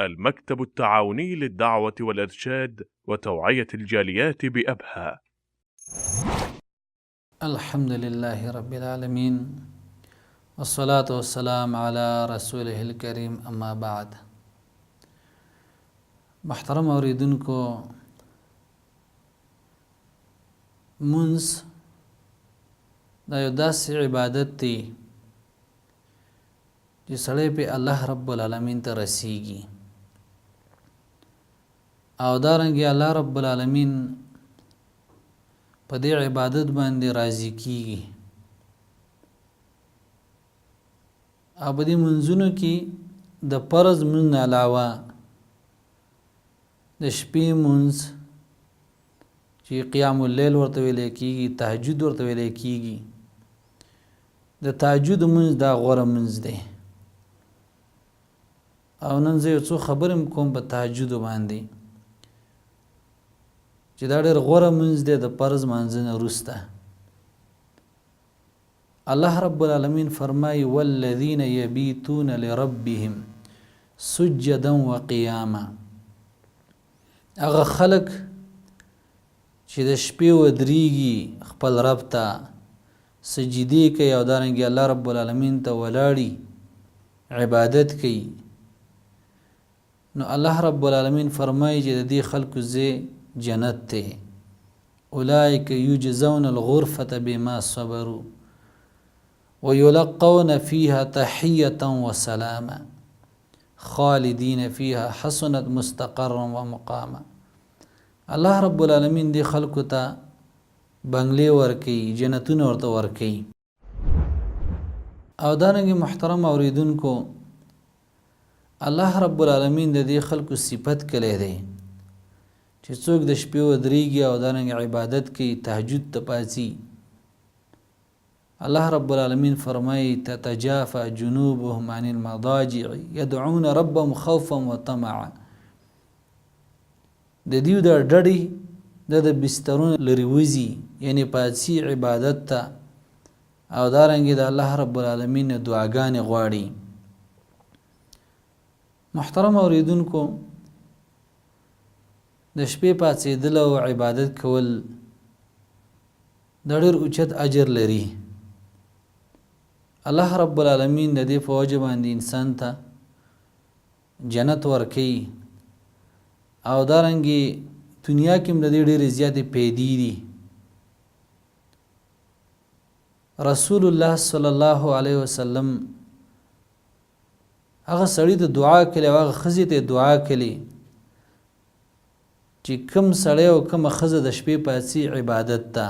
المكتب التعاوني للدعوة والإرشاد وتوعية الجاليات بأبها. الحمد لله رب العالمين والصلاة والسلام على رسوله الكريم اما بعد. محترم اوریدونکو، منځ دا یو داسې عبادت دی چې سړی په الله رب العالمین ته رسیږي، او دارنګه الله رب العالمین په دې عبادت باندې راضي کیږي. او په دې منځونو کې د فرض منځ نه علاوه د شپې منځ چې قیام اللیل ورته ویل کیږي، تهجد ورته ویل کیږي، د تهجد منځ دا غوره منځ دی. او نن زه یو څو خبرې کوم په تهجد باندې چې دا ډېر غوره منځ دی د فرض منځ نه وروسته. الله رب العالمین فرمایي والذین یبیتون لربهم سجدا وقیاما. هغه خلق چې د شپې ودریږي خپل رب ته سجدي کوي او دارنګه الله رب العالمین ته ولاړی عبادت کوي، نو الله رب العالمین فرمایي چې د دې خلکو ځای جنت ته. اولئک یجزون الغرفة بما صبروا ويلقون فيها تحية وسلاما خالدين فيها حسنت مستقرا ومقاما. الله رب العالمین دی خلقو ته بنگلې ورکي، جنتونه ورته ورکي. او دارنګه محترم اوریدونکو، الله رب العالمین د دې خلقو صفت کړي دی چې څوک د شپې ودریږي او دارنګه عبادت کوي، تهجد ته پاڅي. الله رب العالمین فرمایي تتجافى جنوبهم عن المضاجع يدعون ربهم خوفا وطمعا. د دیو د ډډې د بسترونو لري وزي، یعنی پاڅي عبادت ته او دارنګه د الله رب العالمین دعاګانې غواړي. محترم اوریدونکو، د شپې پاڅېدل او عبادت کول د ډېر اوچت اجر لري. الله رب العالمین د دې په وجه باندې انسان ته جنت ورکوي، او دارنګه دنیا کې هم د دې ډېرې زیاتې پیدې دي. رسول الله صلی الله علیه وسلم هغه سړی ته دعا کړې، هغه ښځې ته دعا کړې چې کوم سړی او کومه ښځه د شپې پاڅي عبادت ته.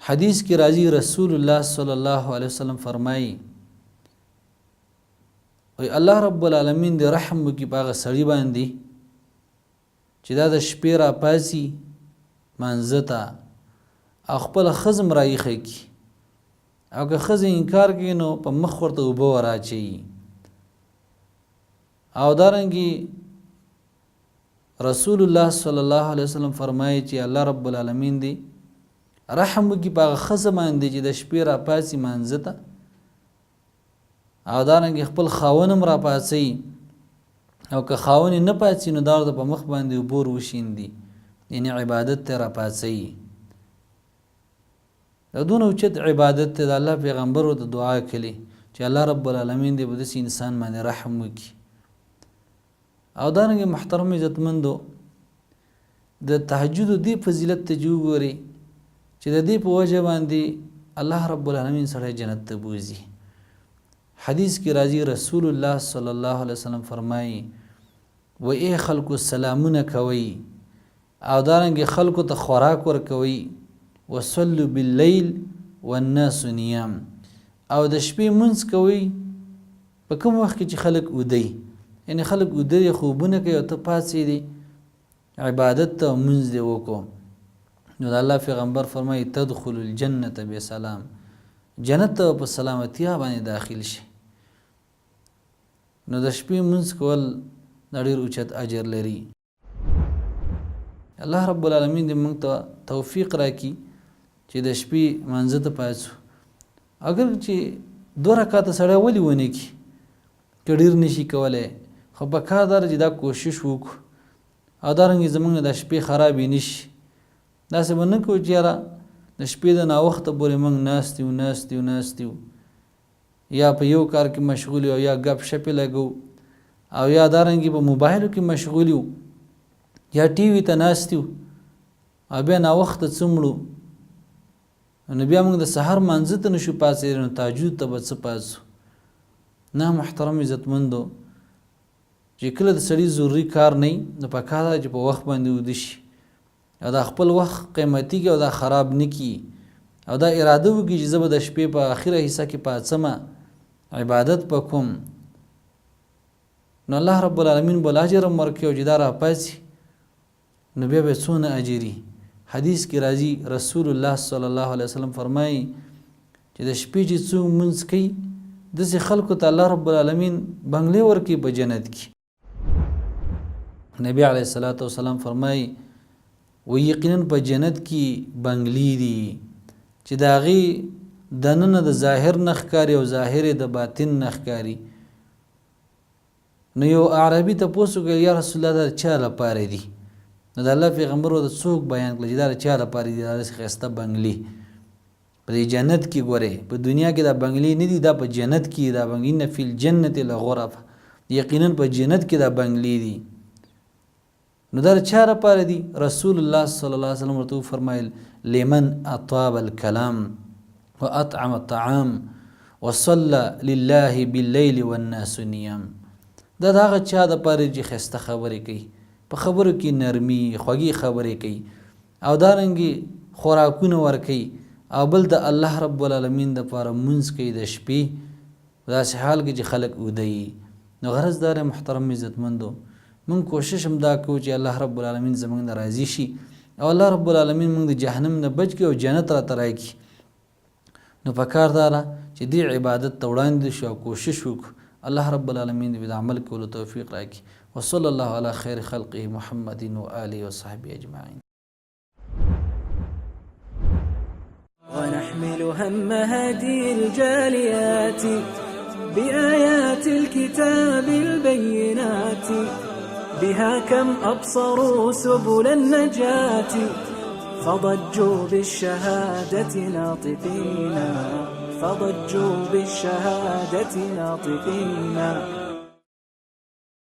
حدیث کې راځي رسول الله صلی الله علیه وسلم فرمایي وی الله رب العالمین دې رحم وکړي په هغه سړي باندې چې دا د شپې را پاڅي منځه ته او خپله ښځه هم راایښه کړي، او که ښځه انکار کوي نو په مخ ورته اوبه ور اچوي. او دارنګې رسول الله صلی الله علیه وسلم فرمایي چې الله رب العالمین دی رحم وکړي په هغه ښځه باندې چې د شپې را پاڅي منځه ته، او دارنګې خپل خاوند هم را پاڅوي، او که خاوند یې نه پاڅي نو دا ورته په مخ باندې اوبه ور وشیندي، یعنې عبادت ته را پاڅوي. دا دونه اوچت عبادت ته د الله پیغمبر ورته دعا کړي چې الله رب العالمین دې په داسې انسان باندې رحم وکړي. او دارنګه محترم عزتمندو، د تهجد دې فضیلت ته چې وګورئ چې د دې په وجه باندې الله رب العالمین سړی جنت ته بوځي. حدیث کې راځي رسول الله صلی الله علیه وسلم فرمایي و ای خلکو سلامونه کوي، او دارنګه خلکو ته خوراک ورکوي، وصلوا باللیل والناس نیام، او د شپې منځ کوي په کوم وخت کې چې خلک ودی، یعنی خلک ودی خوبونه کوي او ته پاڅېدې عبادت ته منځ دې وکړو. نو د الله پیغمبر فرمایي تدخل الجنة بسلام، جنت ته په سلامتیا باندې داخل شي. نو د شپې منځ کول د ډېر اوچت اجر لري. الله رب العالمین دې موږ ته توفیق راکړي چې د شپې منځه ته پاڅو. اگر چې 2 رکعاته سړی ولې ونه کړي، که ډېر نشي کولی خو په کار دا چې دا کوشش وکړو او دارنګې زموږ نه د شپې خرابې نه شي. داسې به نه کوو چې یاره د شپې د ناوخته پورې موږ ناست یو یا په یو کار کې مشغول یو یا ګپ شپې لګو او یا دارنګې په موبایلو کې مشغول یو یا ټي وي ته ناست یو او بیا ناوخته څمړو نو بیا موږ د سحر مانځه ته نشو پاڅېدلی نو تهجد ته به څه پاڅو. نه محترم عزتمندو چې کله د سړي ضروري کار نه وي نو په کار ده چې په وخت باندې ویده شي او دا خپل وخت قیمتي کړي او دا خراب نه کړي او دا اراده وکړي چې زه به د شپې په اخره حصه کې پاڅمه عبادت به کوم نو الله رب العالمین به اجر هم ورکړي او چې دا راپاڅي نو بیا به څونه اجري. حدیث کې راځي رسول الله صلی الله علیه وسلم فرمایي چې د شپې چې څوک لمونځ کوي داسې خلکو ته الله رب العالمین بنګلې ورکړي په جنت کې. نبی علیه الصلاة والسلام فرمایي و یقینا په جنت کې بنګلې دي چې د هغې دننه د ظاهر نه ښکاري او ظاهر د باطن نه ښکاري. نو یو عربي تپوس وکړ یا رسول الله دا چا لپاره دي؟ نو د الله پیغمبر ورته څوک بیان کړل چې دا چا لپاره دي؟ داسې ښایسته بنګلې په دې جنت کې ګورې په دنیا کې دا بنګلې نه دي دا په جنت کې دا بنګلې نه فی الجنت لغرف یقینا په جنت کې دا بنګلې دي. نو دا چا لپاره دي؟ رسول الله صلی الله علیه وسلم ورته فرمایل لمن اطاب الكلام واطعم الطعام وصلى لله بالليل والناس نيام. دا هغه چا لپاره چې ښایسته خبرې کوي په خبرو کې نرمي خوږې خبرې کوي او دارنګې خوراکونه ورکوي او بل د الله رب العالمین دپاره مونځ کوي د شپې داسې حال کې چې خلک اوده وي. نو غرض دا محترم عزتمندو مونږ کوشش هم دا کوو چې الله رب العالمین زموږ نه راضي شي او الله رب العالمین مونږ د جهنم نه بچ کړي او جنت راته راکړي. نو په کار دا ده چې دې عبادت ته وړاندې شو او کوشش وکړو. الله رب العالمین دې د عمل کولو توفیق راکړي. وصلى الله على خير خلقه محمد وآله وصحبه أجمعين. ونحمل هم هذه الجاليات بآيات الكتاب البينات بها كم أبصروا سبل النجاة فضجوا بالشهادة ناطقين